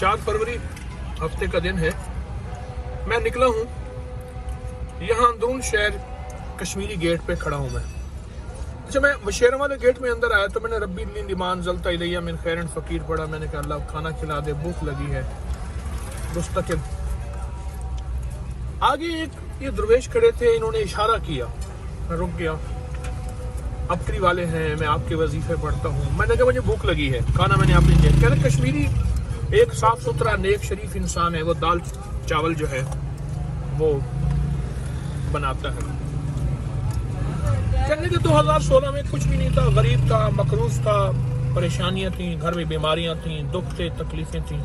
4 फरवरी हफ्ते का दिन है। मैं निकला हूँ यहाँ अंदरून शहर कश्मीरी गेट पे खड़ा हूँ मैं। अच्छा, मैं बशेर वाले गेट में अंदर आया तो मैंने रब्बी लिमान जलता इलैया मिन खैरन फ़कीर पढ़ा। मैंने कहा अल्लाह खाना खिला दे, भूख लगी है मुस्तकिल। आगे एक ये दरवेश खड़े थे, इन्होंने इशारा किया, मैं रुक गया। अबकरी वाले हैं, मैं आपके वजीफे पढ़ता हूँ। मैंने कहा मुझे भूख लगी है, खाना मैंने आपने दिया। कह रहे कश्मीरी एक साफ सुथरा नेक शरीफ इंसान है, वो दाल चावल जो है वो बनाता है। कहने के 2016 में कुछ भी नहीं था, गरीब था, मकरूज था, परेशानियां थी, घर में बीमारियां थी, दुख थे, तकलीफें थी।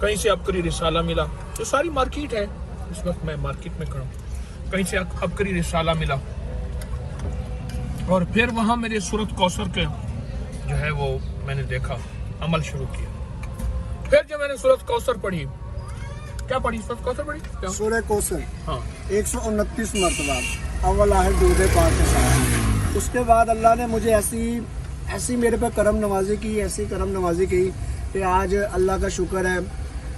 कहीं से अबकरी रिसाला मिला, जो सारी मार्केट है, इस वक्त मैं मार्केट में खड़ा हूँ। कहीं से अबकरी रिसाला मिला और फिर वहाँ मेरे सूरत कौसर के जो है वो मैंने देखा, अमल शुरू किया। फिर जब मैंने सूरत कौसर पढ़ी, क्या पढ़ी? सूरत कौसर पढ़ी क्या? सूरह कौसर, हाँ, 129 मरतबा अव्वल आहर दूध पाक के साथ। उसके बाद अल्लाह ने मुझे ऐसी मेरे पे करम नवाजी की, ऐसी करम नवाजी की कि आज अल्लाह का शुक्र है,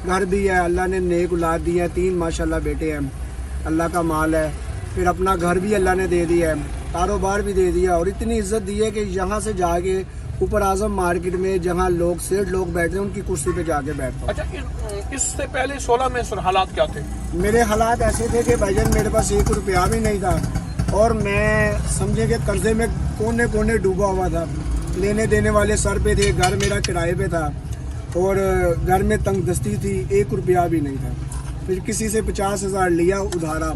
घर भी है, अल्लाह ने नेक औलाद दी है, 3 माशाल्लाह बेटे हैं, अल्लाह का माल है। फिर अपना घर भी अल्लाह ने दे दिया है, कारोबार भी दे दिया, और इतनी इज्जत दी है कि यहाँ से जाके ऊपर आजम मार्केट में जहाँ लोग सेठ लोग बैठे हैं उनकी कुर्सी पे जाके बैठता हूँ। अच्छा, इससे पहले 16 में हालात क्या थे? मेरे हालात ऐसे थे कि भाईजान मेरे पास 1 रुपया भी नहीं था, और मैं समझे कि कर्जे में कोने कोने डूबा हुआ था। लेने देने वाले सर पे थे, घर मेरा किराए पे था, और घर में तंग दस्ती थी, 1 रुपया भी नहीं था। फिर किसी से 50,000 लिया उधारा।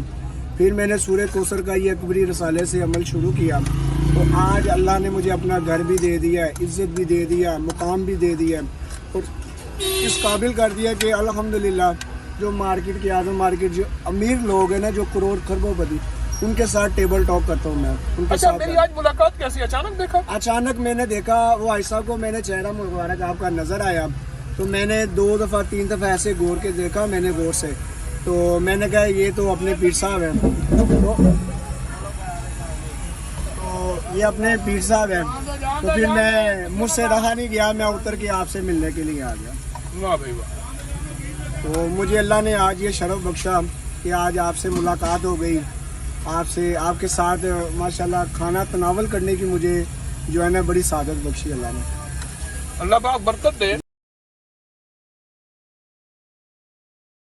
फिर मैंने सूरह कौसर का ये अकबरी रसाले से अमल शुरू किया, तो आज अल्लाह ने मुझे अपना घर भी दे दिया, इज़्ज़त भी दे दिया, मुकाम भी दे दिया, और इस काबिल कर दिया कि अल्हम्दुलिल्लाह जो मार्केट के आजम मार्केट जो अमीर लोग हैं ना, जो करोड़ खरबोपति, उनके साथ टेबल टॉक करता हूँ मैं उनके अच्छा, साथ। मेरी आज मुलाकात कैसी? अचानक देखा? अचानक मैंने देखा, वो आयशा को मैंने चेहरा मुबारक आपका नज़र आया, तो मैंने 2 दफ़ा 3 दफ़ा ऐसे गौर के देखा, मैंने गौर से, तो मैंने कहा ये तो अपने पीर साहब हैं, तो ये अपने पीर साहब हैं। तो फिर मैं मुझसे रहा नहीं गया, मैं उतर के आपसे मिलने के लिए आ गया। वाह भाई वाह। तो मुझे अल्लाह ने आज ये शरफ बख्शा कि आज आपसे मुलाकात हो गई, आपसे आपके साथ माशाल्लाह खाना तनावल करने की मुझे जो है ना बड़ी सादत बख्शी अल्लाह ने। अल्लाह पाक बरकत दे।